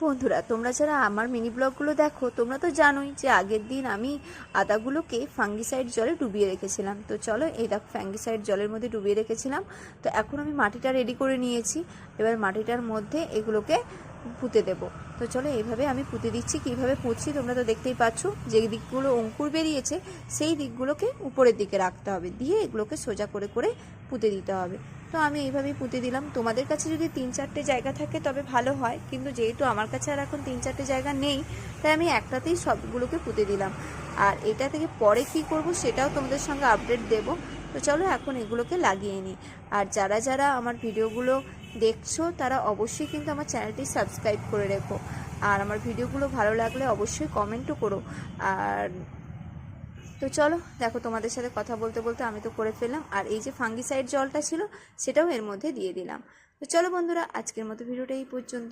বন্ধুরা, তোমরা যারা আমার মিনি ব্লগগুলো দেখো তোমরা তো জানোই যে আগের দিন আমি আদাগুলোকে ফাঙ্গিসাইড জলে ডুবিয়ে রেখেছিলাম। তো চলো, এই দেখো ফাঙ্গিসাইড জলের মধ্যে ডুবিয়ে রেখেছিলাম। তো এখন আমি মাটিটা রেডি করে নিয়েছি। এবার মাটিটার মধ্যে এগুলোকে পুঁতে দেব। তো চলো, এইভাবে আমি পুঁতে দিচ্ছি। কীভাবে পুঁতছি তোমরা তো দেখতেই পাচ্ছ। যে দিকগুলো অঙ্কুর বেরিয়েছে সেই দিকগুলোকে উপরের দিকে রাখতে হবে, দিয়ে এগুলোকে সোজা করে করে পুঁতে দিতে হবে। তো আমি এইভাবেই পুঁতে দিলাম। তোমাদের কাছে যদি 3-4টে জায়গা থাকে তবে ভালো হয়, কিন্তু যেহেতু আমার কাছে আর এখন 3-4টে জায়গা নেই, তাই আমি একটাতেই সবগুলোকে পুঁতে দিলাম। আর এটা থেকে পরে কি করব সেটাও তোমাদের সঙ্গে আপডেট দেব। তো চলো এখন এগুলোকে লাগিয়ে নিই। আর যারা যারা আমার ভিডিওগুলো দেখছো তারা অবশ্যই কিন্তু আমার চ্যানেলটি সাবস্ক্রাইব করে রেখো। আর আমার ভিডিওগুলো ভালো লাগলে অবশ্যই কমেন্টও করো। আর তো চলো, দেখো তোমাদের সাথে কথা বলতে বলতে আমি তো করে ফেললাম। আর এই যে ফাঙ্গিসাইড জলটা ছিল সেটাও এর মধ্যে দিয়ে দিলাম। তো চলো বন্ধুরা, আজকের মতো ভিডিওটা এই পর্যন্ত।